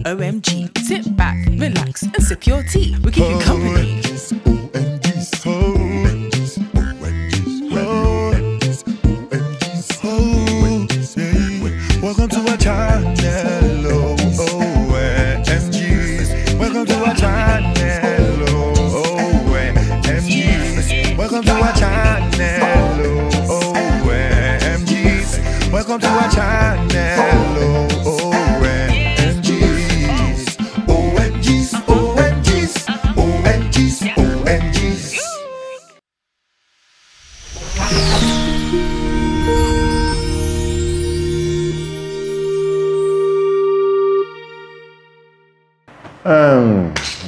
OMG. Sit back, relax, and sip your tea. We'll keep you company. Welcome to our channel, OMGs. Welcome to our channel, OMGs. Welcome to our channel, OMGs. Welcome to our channel, OMGs. OMGs, OMGs, OMGs, OMGs.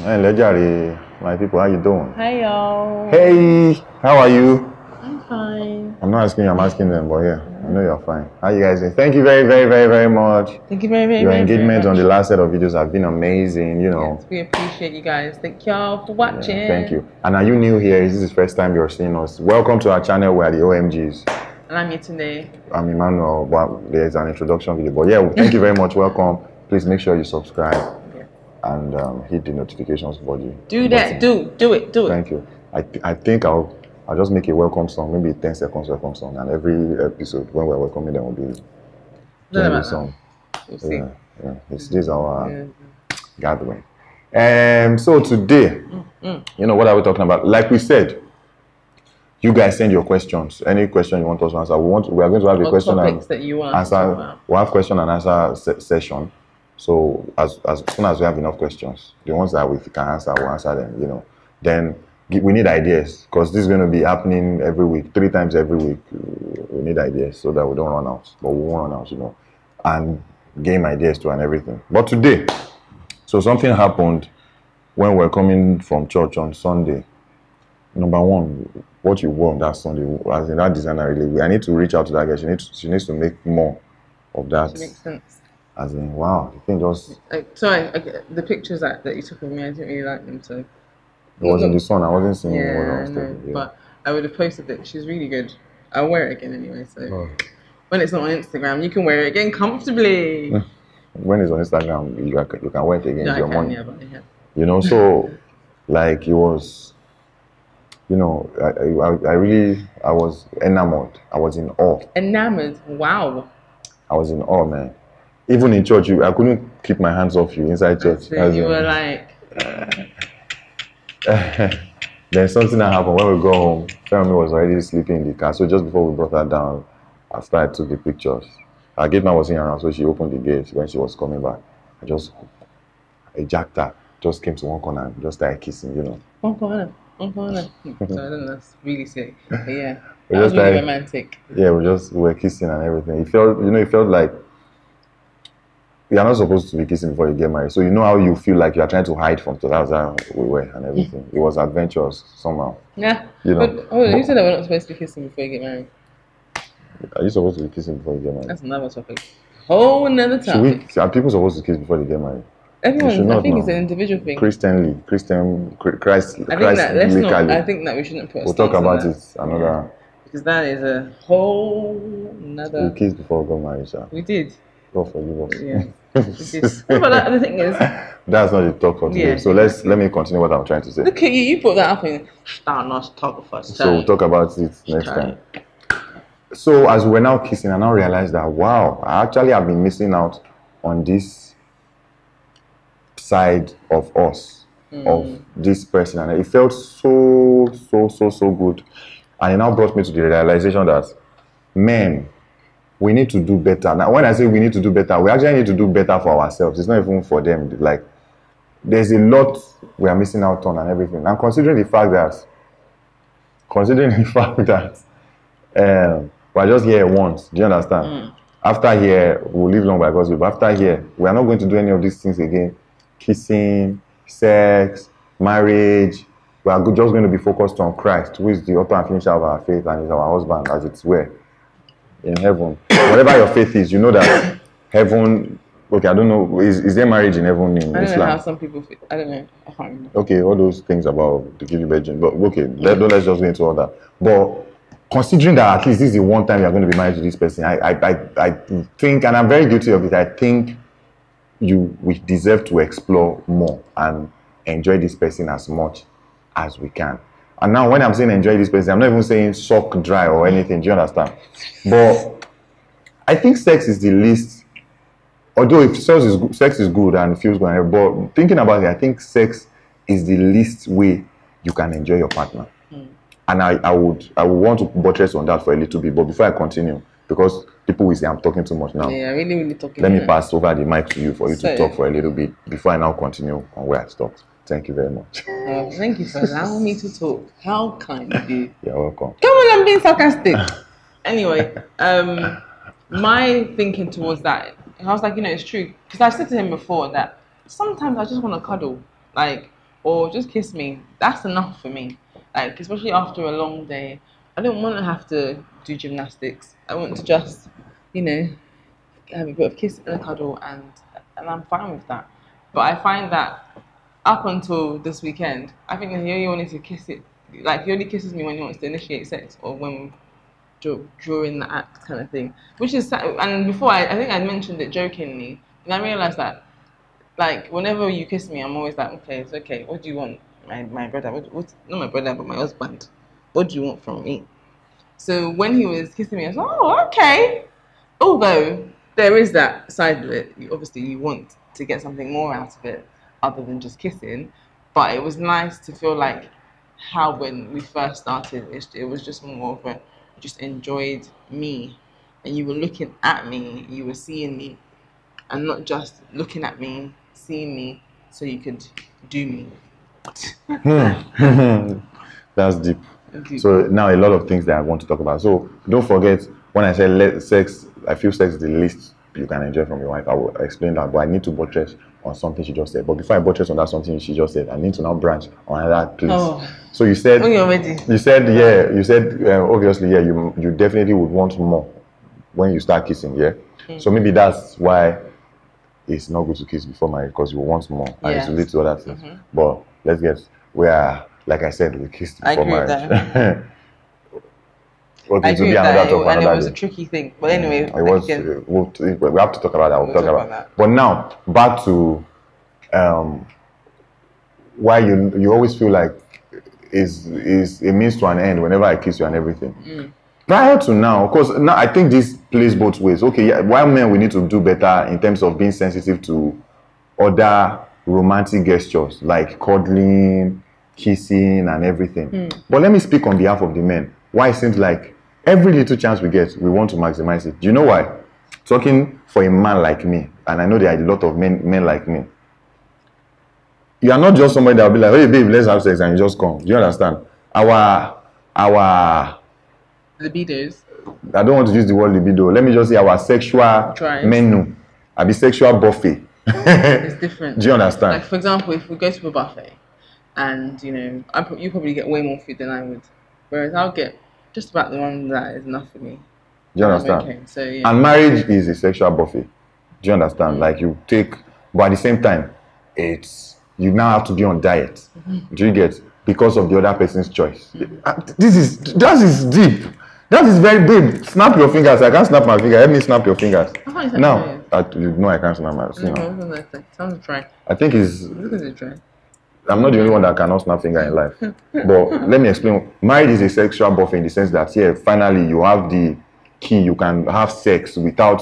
Hello, Jerry. My people, how you doing? Hi, y'all. Hey, how are you? I'm fine. I'm not asking you, I'm asking them, but yeah, I know you're fine. How you guys doing? Thank you very, very, very, very much. Thank you very, very, Your very, engagement very on the last set of videos have been amazing, you know. Yes, we appreciate you guys. Thank y'all for watching. Yeah, thank you. And are you new here? Is this the first time you're seeing us? Welcome to our channel. We are the OMGs. And I'm here today. I'm Emmanuel, but there's an introduction video. But yeah, thank you very much. Welcome. Please make sure you subscribe and hit the notifications button. Do that. Do it. Thank you. I think I'll just make a welcome song, maybe a 10 seconds welcome song, and every episode when we're welcoming them will be doing a song. We'll see. Yeah. This is our gathering. So today, you know, what are we talking about? Like we said, you guys send your questions. Any question you want us to answer. We are going to have a question and that you want answer. We'll have question and answer session. So as soon as we have enough questions, the ones that we can answer, we'll answer them, you know. Then we need ideas, because this is going to be happening every week, 3 times every week. We need ideas so that we don't run out, but we won't run out, you know. And game ideas too and everything. But today, so something happened when we're coming from church on Sunday. Number one, what you wore on that Sunday, as in that designer, really, I need to reach out to that girl. She needs to make more of that. It makes sense. As in, wow, the thing just... the pictures that you took of me, I didn't really like them, so... It was in the sun, I wasn't seeing what I was taking. But I would have posted it. She's really good. I'll wear it again anyway, so... When it's not on Instagram, you can wear it again comfortably. When it's on Instagram, you can wear it again. No, your money. Yeah, but yeah. You know, so, like, it was... You know, I was enamored. I was in awe. Enamored? Wow. I was in awe, man. Even in church, I couldn't keep my hands off you inside church. You were like... Then something that happened when we go home. Family was already sleeping in the car. So just before we brought her down, after I took the pictures, our gate man was in around, so she opened the gate when she was coming back. I jacked her, just came to one corner and just started kissing, you know. One corner. So I don't know, that's really silly. But yeah, that was really romantic. Yeah, we were kissing and everything. It felt like you're not supposed to be kissing before you get married. So you know how you feel like you're trying to hide from. So that's how we were and everything. It was adventurous somehow. Yeah. You know. But you said that we're not supposed to be kissing before you get married. Are you supposed to be kissing before you get married? That's another topic. Whole another topic. Are people supposed to kiss before they get married? Everyone, I think it's an individual thing. Christ. I think that we shouldn't put. We'll talk about it another. Because that is a whole another. We kissed before we got married, sir. We did. God forgive us. Yeah. But the thing is, that's not the talk for today. So let me continue what I'm trying to say. Look at you. You put that up in Star Not Talk first. So we'll talk about it next time. So as we're now kissing, I now realize that wow, I actually have been missing out on this side of us, of this person, and it felt so good. And it now brought me to the realization that, man, we need to do better. Now, when I say we need to do better, we actually need to do better for ourselves. It's not even for them. Like, there's a lot we are missing out on and everything. And considering the fact that we're just here once, do you understand? After here, we'll live long by God's will. But after here, we are not going to do any of these things again. Kissing, sex, marriage. We are just going to be focused on Christ, who is the author and finisher of our faith and is our husband, as it's were in heaven. Whatever your faith is, you know that heaven. Okay, I don't know. Is there marriage in heaven in Islam? I don't know how some people feel. I don't know. I can't remember. Okay, all those things about the giving virgin. But okay, let's just get into all that. But considering that at least this is the one time you're going to be married to this person, I think, and I'm very guilty of it, I think we deserve to explore more and enjoy this person as much as we can. And now when I'm saying enjoy this person, I'm not even saying suck dry or anything. Do you understand? But I think sex is the least, although if sex is good and feels good, but thinking about it, I think sex is the least way you can enjoy your partner. And I would want to buttress on that for a little bit, but before I continue, because people will say I'm talking too much now. Yeah, really talking. Let me pass over the mic to you for you to talk for a little bit before I now continue on where I stopped. Thank you very much. Thank you for allowing me to talk. How kind of you. You're welcome. Come on, I'm being sarcastic. Anyway, my thinking towards that, I was like, it's true. Because I said to him before that sometimes I just want to cuddle, or just kiss me. That's enough for me. Especially after a long day, I don't want to have to do gymnastics. I want to just, have a bit of kiss and a cuddle, and I'm fine with that. But I find that up until this weekend, I think that he only wanted to kiss it. He only kisses me when he wants to initiate sex or when during the act kind of thing. Which is sad. And before, I think I mentioned it jokingly, and I realized that, whenever you kiss me, I'm always like, okay, it's okay. What do you want? My brother, not my brother, but my husband. What do you want from me? So when he was kissing me, I was like, oh, okay. Although there is that side of it. Obviously, you want to get something more out of it other than just kissing. But it was nice to feel like how when we first started, it was just more of a, just enjoyed me. And you were looking at me, you were seeing me. And not just looking at me, seeing me, so you could do me. That's deep. So now a lot of things that I want to talk about. So don't forget, when I say sex, I feel sex is the least you can enjoy from your wife. I will explain that, but I need to buttress on something she just said. But before I buttress on that something she just said, I need to now branch on that place. Oh. So you said, when you're ready. You said obviously, you definitely would want more when you start kissing, yeah? So maybe that's why it's not good to kiss before marriage, because you want more and it's related to other things. But let's get where, like I said, we kissed before marriage. Okay, I agree with that, and it was a tricky thing. But anyway, it was. We have to talk about that. We'll talk about that. But now back to why you always feel like is a means to an end whenever I kiss you and everything. Prior to now, of course, now I think this plays both ways. Okay, yeah, while men we need to do better in terms of being sensitive to other romantic gestures like cuddling, kissing, and everything. But let me speak on behalf of the men. Why it seems like every little chance we get, we want to maximize it. Do you know why? Talking for a man like me, and I know there are a lot of men like me. You are not just somebody that will be like, hey babe, let's have sex, and you just come. Do you understand? Our libidos. I don't want to use the word libido. Let me just say our sexual menu. I be sexual buffet. It's different. Do you understand? Like, for example, if we go to a buffet and, you probably get way more food than I would. Whereas I'll get just about the one that is enough for me. Do you understand? Okay. So, yeah. And marriage is a sexual buffet. Do you understand? Like you take, but at the same time, you now have to be on diet. Do you get? Because of the other person's choice. That is deep. That is very big. Snap your fingers. I can't snap my finger. Help me snap your fingers. Now, no, I can't snap my fingers. Sounds dry. I think it's. Look at it dry. I'm not the only one that cannot snap finger in life. But let me explain. Marriage is a sexual buffet in the sense that, finally you have the key. You can have sex without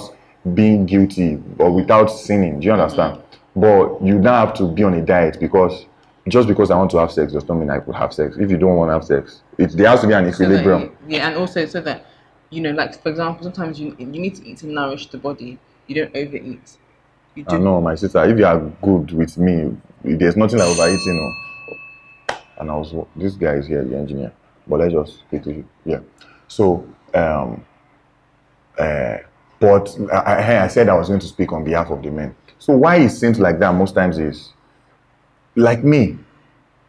being guilty or without sinning. Do you understand? But you now have to be on a diet because just because I want to have sex does not mean I could have sex. If you don't want to have sex, there has to be an equilibrium. And also so that, like for example, sometimes you need to eat to nourish the body. You don't overeat. I know, my sister. If you are good with me, there's nothing like overeating. And this guy is here, the engineer. But let's just get to So, but I said I was going to speak on behalf of the men. So why it seems like that most times is, like me,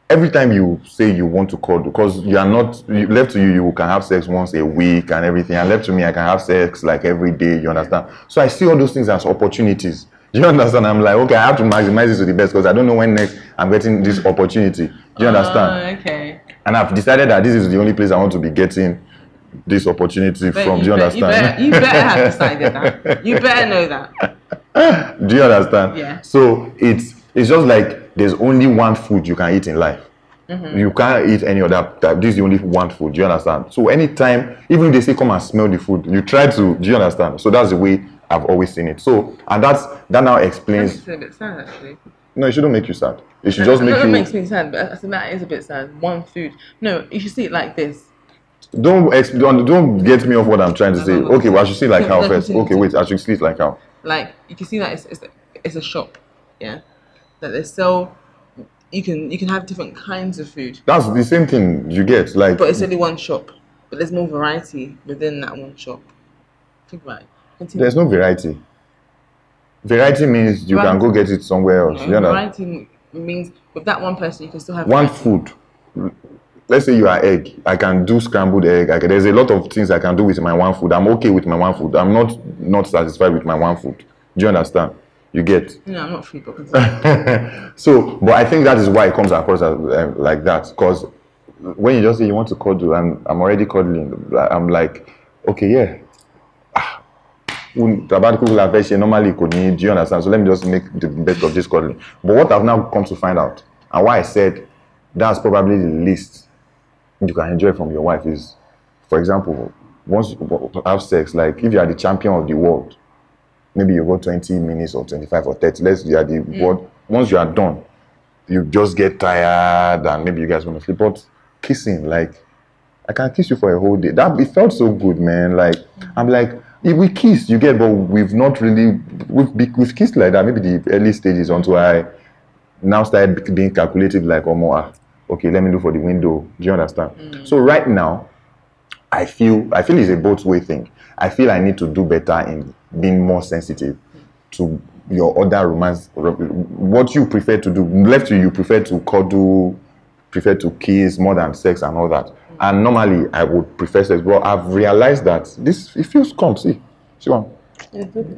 every time you say you want to cuddle, because you are not, left to you can have sex once a week and everything, and left to me, I can have sex like every day, you understand? So I see all those things as opportunities. Do you understand? I'm like, okay, I have to maximize this to the best because I don't know when next I'm getting this opportunity. Do you understand? Okay. And I've decided that this is the only place I want to be getting this opportunity But from? Do you understand? You better have decided that. You better know that. Do you understand? Yeah. So it's just like there's only one food you can eat in life. You can't eat any other type. This is the only one food. Do you understand? So anytime, even if they say come and smell the food, you try to. Do you understand? So that's the way I've always seen it. So and that now explains. It's a bit sad, actually. No, it shouldn't make you sad. It should just make you. It makes me sad, but I think that is a bit sad. One food. No, you should see it like this. Don't get me off what I'm trying to say. No. Okay, well I should see it like how No, first. continue. Okay, wait, I should see it like how. Like you can see that it's a shop, yeah. That they sell. You can have different kinds of food. That's the same thing you get. Like, But it's only one shop. But there's more variety within that one shop. Think about it. Continue. there's no variety. Variety means you can go get it somewhere else. You know? Variety means with that one person you can still have One variety. food. Let's say you are egg. I can do scrambled egg. There's a lot of things I can do with my one food. I'm okay with my one food. I'm not satisfied with my one food. Do you understand? You get? No, I'm not free, but continue. So, but I think that is why it comes across as, like that. Because when you just say you want to cuddle, and I'm already cuddling, I'm like, okay, yeah. Normally could need. Do you understand? So let me just make the best of this cuddling. But what I've now come to find out, and why I said that's probably the least you can enjoy from your wife is, for example, once you have sex, like if you are the champion of the world, maybe you go 20 minutes or 25 or 30. Let's you are the world. Once you are done, you just get tired and maybe you guys want to sleep. But kissing, like I can kiss you for a whole day. It felt so good, man. Like I'm like, if we kiss, you get, but we've not really we've kissed like that. Maybe the early stages until I now started being calculative, like okay, let me look for the window. Do you understand? So right now, I feel it's a both way thing. I feel I need to do better in being more sensitive to your other romance, what you prefer to do. Left to you, prefer to cuddle, prefer to kiss more than sex and all that. And normally I would prefer sex, but I've realized that it feels calm. See one.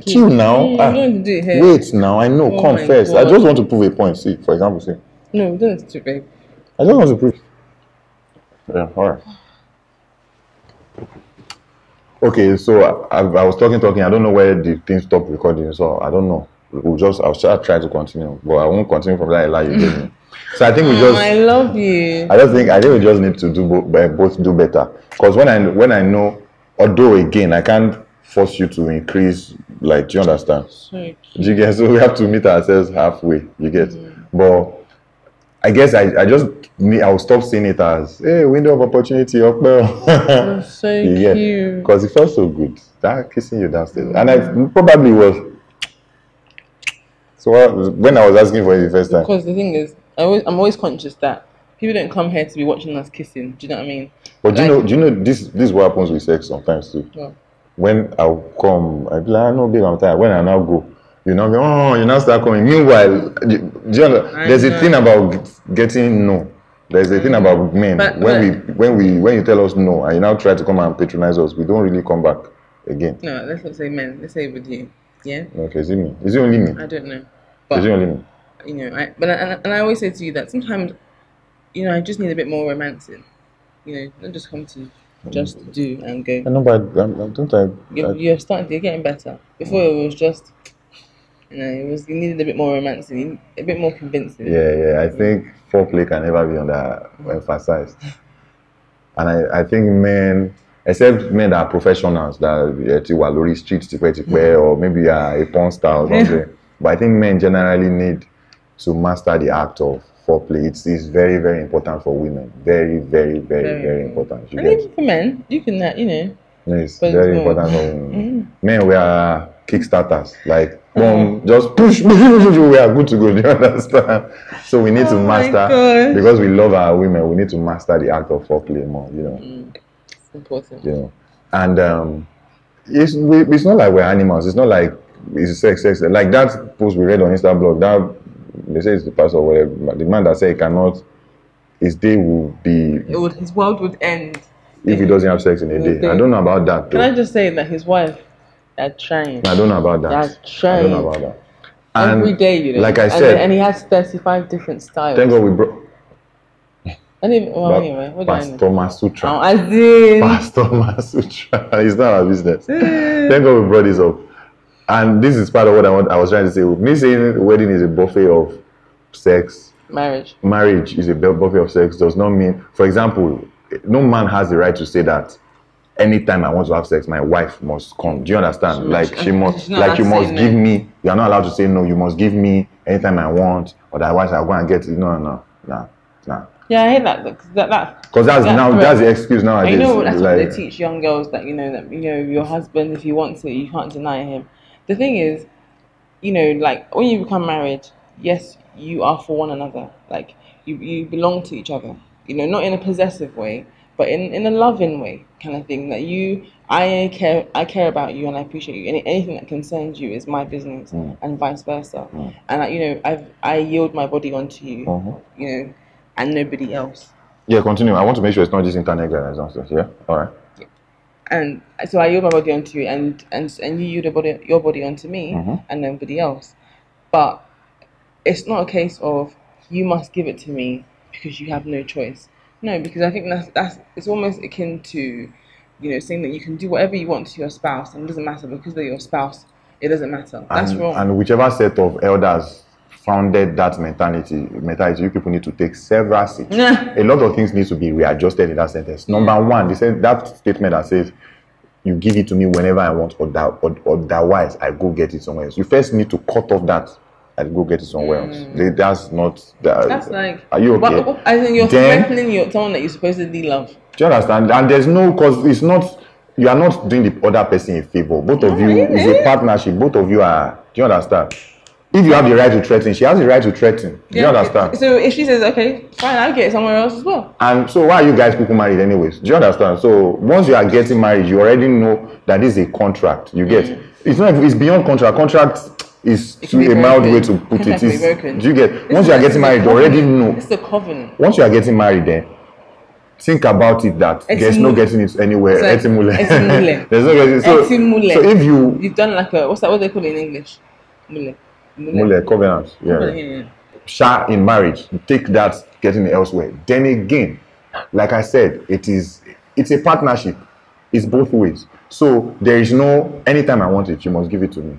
Chill now. Wait now, I know. Come first. I just want to prove a point. See, for example, see. No, don't do it, babe. I just want to prove. Yeah, all right. Okay, so I was talking. I don't know where the thing stopped recording, so I don't know. I'll try to continue, but I won't continue from that lie you gave me. So I think we just. I love you. I think we just need to do both do better. Because when I know, although again I can't force you to increase. Like, do you understand? So Do you get? So we have to meet ourselves halfway. You get? But I guess I'll stop seeing it as window of opportunity up there. so cute. Because it felt so good. That kissing you downstairs. And I probably was. So when I was asking for it the first time. Because the thing is, I'm always conscious that people don't come here to be watching us kissing. Do you know what I mean? But do you know this is what happens with sex sometimes too. Yeah. When I'll come, I'll be like, no, babe, I'm tired. When I now go, you know, you now start coming. Meanwhile, there's a thing about getting no. There's a thing about men. When you tell us no, and you now try to come and patronize us, we don't really come back again. No, let's not say men. Let's say with you. Yeah. Okay, is it me? Is it only me? I don't know. Is it only me? You know, I always say to you that sometimes, you know, I just need a bit more romancing. You know, not just come to just do and go. I know, but You're getting better. Before it was just, you know, you needed a bit more romancing, a bit more convincing. Yeah. I think foreplay can never be emphasized. And I think men, except men that are professionals, that are lorry streets, or maybe a porn star or something. But I think men generally need to master the act of foreplay. It's very, very important for women. Very, very, very, very important. And even for men, you can, you know. Yes, very important for women. Men, we are kickstarters. Like, just push, we are good to go. Do you understand? So we need to master, because we love our women, we need to master the act of foreplay more, you know. It's important. You know. And it's not like we're animals. It's not like it's sex. Like that post we read on Insta blog, that they say it's the pastor or whatever. The man that said he cannot, his day will be. His world would end if he doesn't have sex in a day. I don't know about that. Though. Can I just say that his wife, they're trying. I don't know about that. They're trying. I don't know about that. And every day, you know. Like I said, and he has 35 different styles. Thank God we brought. Anyway, what do I know? Pastor Masutra. As in, Pastor Masutra. It's not our business. Thank God we brought this up. And this is part of what I was trying to say. Me saying wedding is a buffet of sex. Marriage is a buffet of sex does not mean, for example, no man has the right to say that anytime I want to have sex, my wife must come. Do you understand? You must give me. You are not allowed to say no. You must give me anytime I want, otherwise I'll go and get it. No. Yeah, I hate that because that's the excuse nowadays. And that's what they teach young girls, that your husband, if you want to, you can't deny him. The thing is, when you become married, yes, you are for one another. Like you belong to each other. Not in a possessive way, but in a loving way, kind of thing. That I care about you and I appreciate you. Anything that concerns you is my business, and vice versa. And I yield my body onto you, and nobody else. Yeah, continue. I want to make sure it's not just internet guys and stuff. Yeah, all right. Yeah. And so I yield my body onto you, and you yield your body onto me, and nobody else. But it's not a case of you must give it to me because you have no choice. No, because I think that's it's almost akin to, saying that you can do whatever you want to your spouse, and it doesn't matter because they're your spouse. It doesn't matter. That's wrong. And whichever set of elders founded that mentality, you people need to take several seats. A lot of things need to be readjusted in that sentence. Number one, they said that statement that says you give it to me whenever I want, or otherwise I go get it somewhere else. You first need to cut off that and go get it somewhere else. That's not. That's like. Are you okay? I think you're threatening someone that you supposedly love. Do you understand? And there's no, because it's not. You are not doing the other person a favor. Both of you, it's a partnership. Both of you are. Do you understand? If you have the right to threaten, she has the right to threaten. Do you understand? So if she says, okay, fine, I'll get it somewhere else as well. And so why are you guys people married anyways? Do you understand? So once you are getting married, you already know that this is a contract. You get it's beyond contract. Contract is a mild way to put it. Do you get? Once you are getting married, you already know. It's a covenant. Once you are getting married, then think about it that there's no getting it anywhere. There's no getting. So if you've done like a, what they call it in English? Mule, covenant. Yeah. Sha in marriage, you take that getting it elsewhere. Then again, like I said, it's a partnership. It's both ways. So there is no anytime I want it, you must give it to me.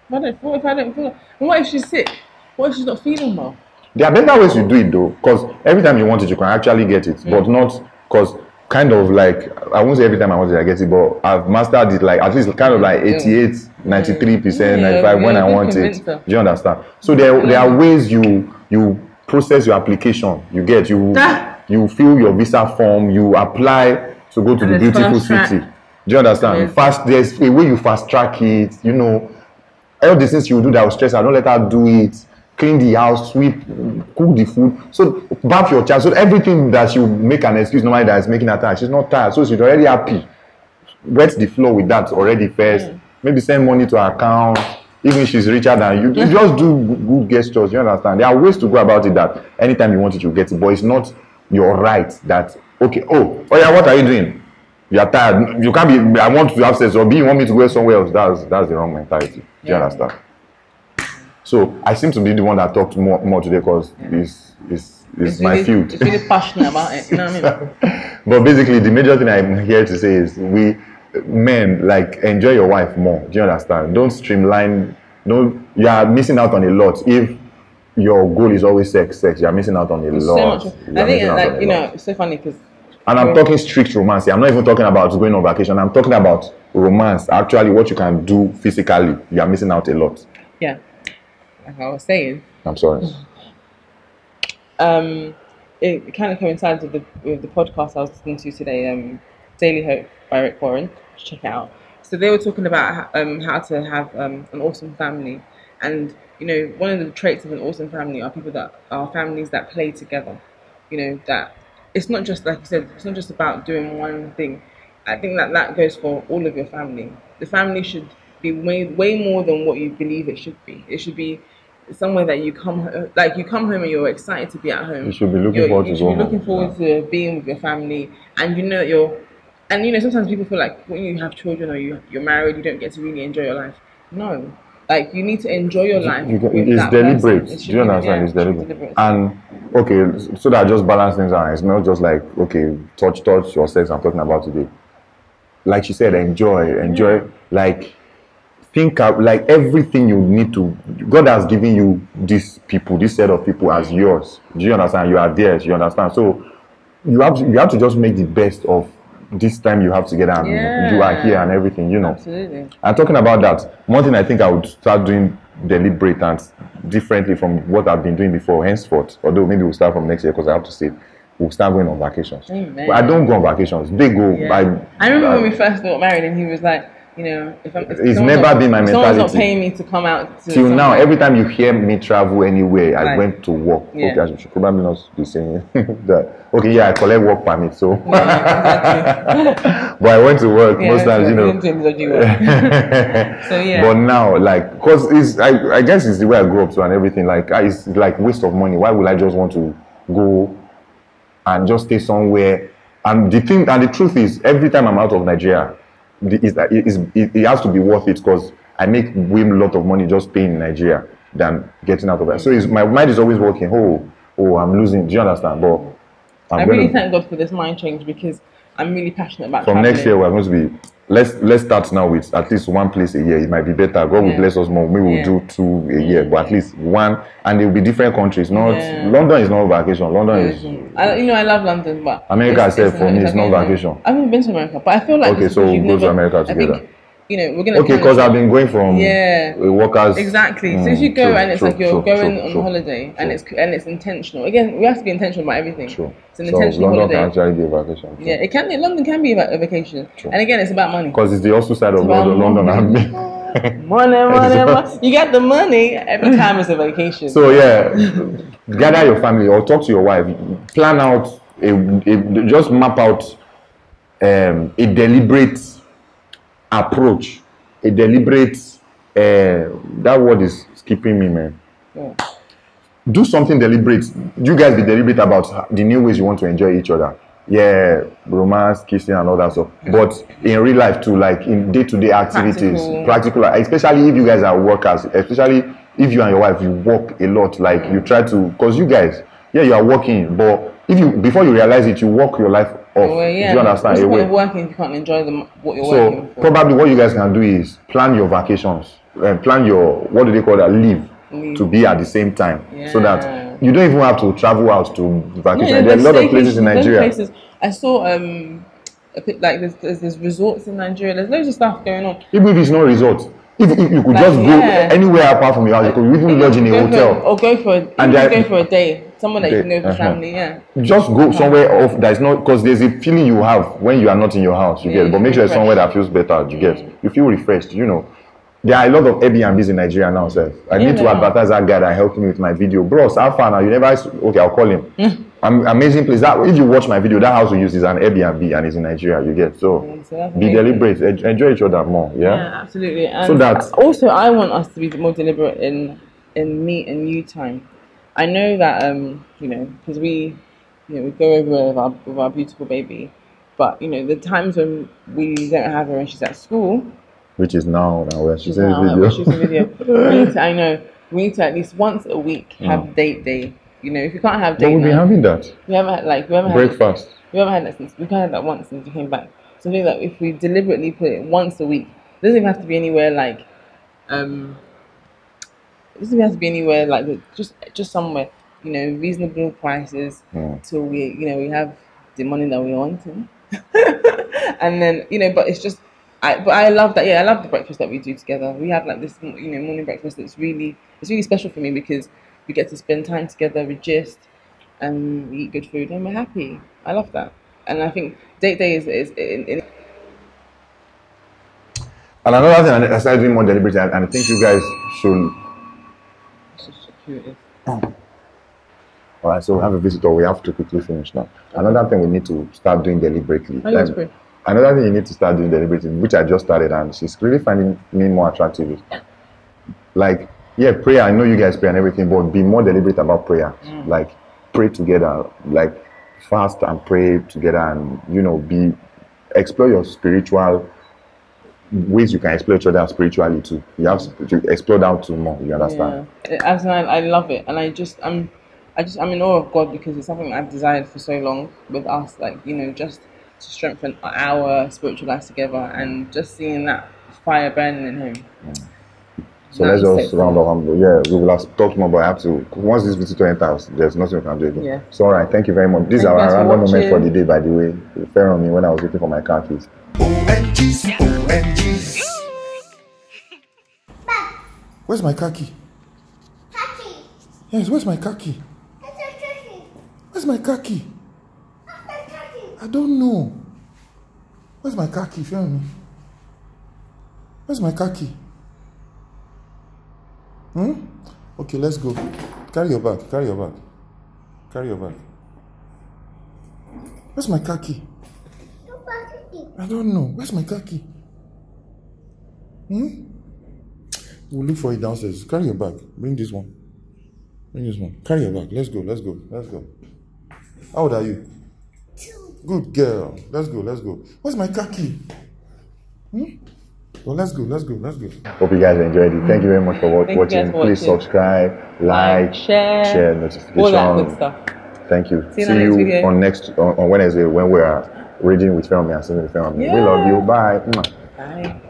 What if I don't feel it? What if she's sick? What if she's not feeling well? There are better ways to do it though, because every time you want it, you can actually get it, but not because kind of like, I won't say every time I want it, I get it, but I've mastered it like at least kind of like 88, 93%, 95 when I want it. Do you understand? So there are ways you process your application. You get you fill your visa form, you apply to go to the beautiful city. Do you understand? There's a way you fast track it. All the things you will do that will stress her. Don't let her do it. Clean the house, sweep, cook the food. So bath your child. So everything that she will make an excuse normally that is making her tired. She's not tired, so she's already happy. Wet the floor with that already first. Maybe send money to her account. Even if she's richer than you, just do good gestures. You understand? There are ways to go about it that anytime you want it, you get it. But it's not your right that okay. Oh yeah. What are you doing? You are tired. You can't be. I want to have sex, or you want me to go somewhere else. That's the wrong mentality. Do you understand? So I seem to be the one that talked more today because it's my field. It's really passionate about it. You know what I mean? But basically, the major thing I'm here to say is men, like, enjoy your wife more. Do you understand? Don't streamline. You are missing out on a lot if your goal is always sex. You are missing out on a lot. So much. I think it's so funny because. And I'm talking strict romance here. I'm not even talking about going on vacation. I'm talking about romance. Actually, what you can do physically, you are missing out a lot. Yeah. Like I was saying. I'm sorry. It kind of coincides with the podcast I was listening to today, Daily Hope by Rick Warren. Check it out. So they were talking about how to have an awesome family, and one of the traits of an awesome family are people that are families that play together. That it's not just, like you said, it's not just about doing one thing. I think that goes for all of your family. The family should be way more than what you believe it should be. It should be somewhere that you come home and you're excited to be at home. You should be looking forward to going home. Looking forward to being with your family, and sometimes people feel like when you have children or you're married, you don't get to really enjoy your life. No, like you need to enjoy your life. It's deliberate. Do you understand? It's deliberate. And okay, so that I just balance things out. It's not just like, okay, touch your sex I'm talking about today. Like she said, enjoy, like think out, like everything you need to. God has given you these people, this set of people as yours. Do you understand? You are theirs. You understand? So you have to just make the best of this time you have together, and you are here and everything. You know. Absolutely. And talking about that, one thing I think I would start doing deliberate and differently from what I've been doing before, henceforth. Although maybe we'll start from next year because I have to say we'll start going on vacations. Amen. But I don't go on vacations. They go. Yeah. I remember when we first got married, and he was like, you know, if it's never been my mentality. Someone's not paying me to come out. Till now, every time you hear me travel anywhere, I Like, went to work. yeah. Okay, I should probably not be saying that. Okay, yeah, I collect work permit, so. Exactly. But I went to work Yeah, most times, you know. So yeah. But now, like, because I guess it's the way I grew up to and everything. Like, it's like waste of money. Why would I just want to go and just stay somewhere? And the truth is, every time I'm out of Nigeria, it has to be worth it because I make way a lot of money just staying in Nigeria than getting out of that. So my mind is always working. Oh, I'm losing. Do you understand? But I really thank God for this mind change because I'm really passionate about from traveling. next year we're going to be let's start now with at least one place a year. It might be better. God will bless us more. Maybe we'll do 2 a year, but at least one, and it will be different countries. Not London is not vacation. London is. I love London, but America itself for me is not vacation. I've never been to America, but I feel like okay, so we'll go to America together. I think, you know, we're gonna. Okay, because I've been going from workers. Exactly. So if you go and it's like you're going on holiday and it's intentional. Again, we have to be intentional about everything. True. It's an intentional London holiday. can actually be a vacation. Yeah, it can. London can be a vacation. And again, it's about money. Because it's the also side of London and me. Money. You get the money every time it's a vacation. So yeah, gather your family or talk to your wife. Plan out just map out a deliberate approach, a deliberate. That word is skipping me, man. Yeah. Do something deliberate. You guys be deliberate about the new ways you want to enjoy each other. Yeah, romance, kissing, and all that stuff. But in real life too, like in day-to-day activities, practical, especially if you guys are workers, especially if you and your wife you work a lot. Like you try to, because you guys, you are working, but before you realize it, you work your life off. Well, yeah. Do you understand? What's the point of working if you can't enjoy what you're working for? So probably what you guys can do is plan your vacations and plan your what do they call that leave to be at the same time, so that you don't even have to travel out to vacation. There are a lot of places in Nigeria. I saw like there's resorts in Nigeria. There's loads of stuff going on. Even if it's not resort, if you could just go anywhere apart from your house, you could even lodge in a hotel or go for a day. Somewhere that you can go with family. Just go somewhere off that is not, because there's a feeling you have when you are not in your house. You get, but make sure it's somewhere that feels better. You get, you feel refreshed. You know. There are a lot of Airbnbs in Nigeria now, sir. I need to advertise that guy that helped me with my video. Bros, how far now? You never... Okay, I'll call him. Amazing place. If you watch my video, that house we use is an Airbnb and it's in Nigeria, you get. So be deliberate. Enjoy each other more, Yeah, absolutely. And so that... Also, I want us to be more deliberate in me and you time. I know that, you know, because we go over with our beautiful baby. But, you know, the times when we don't have her and she's at school... Which is now where she's in video. We need to at least once a week have date day. You know, if you can't have date night. But we've been having that. We haven't breakfast. We haven't had that since we had that once since we came back. So I think that if we deliberately put it once a week, it doesn't even have to be anywhere like just somewhere, you know, reasonable prices till we have the money that we want and then, you know, but it's just I love that. I love the breakfast that we do together. We have like this, you know, morning breakfast. It's really special for me because we get to spend time together, we gist, and we eat good food, and we're happy. I love that, and I think date day is And another thing I started doing more deliberately, and I think you guys should. All right, so we have a visitor. We have to quickly finish now. Another thing we need to start doing deliberately. Another thing you need to start doing deliberately, which I just started, and she's really finding me more attractive. Like, prayer. I know you guys pray and everything, but be more deliberate about prayer. Like, pray together. Like, fast and pray together, and you know, explore your spiritual ways you can explore each other spiritually too. You have to explore that too more. You understand? Yeah, I love it, and I'm in awe of God because it's something I've desired for so long with us, like, just to strengthen our spiritual lives together and just seeing that fire burning in him. So let's just round up. Yeah, we will have talked more, but I have to. Once this visitor enters, there's nothing we can do again. Yeah. So, all right, thank you very much. This is our random moment for the day, by the way. It fell on me when I was looking for my car keys. OMGs, OMGs. Where's my car key? Kaki. Yes, where's my car key? Where's my car key? I don't know. Where's my car key? Show me. Where's my car key? Okay, let's go. Carry your bag. Carry your bag. Carry your bag. Where's my car key? I don't know. Where's my car key? We'll look for it downstairs. Carry your bag. Bring this one. Bring this one. Carry your bag. Let's go. Let's go. Let's go. How old are you? 2. Good girl. Let's go. Let's go. Where's my car key? Well, let's go. Let's go. Let's go. Hope you guys enjoyed it. Thank you very much for watching. Please subscribe, like, share notification. All that good stuff. Thank you. See you on Wednesday when we are reading with Fermi and singing with Fermi. Yeah. We love you. Bye. Bye.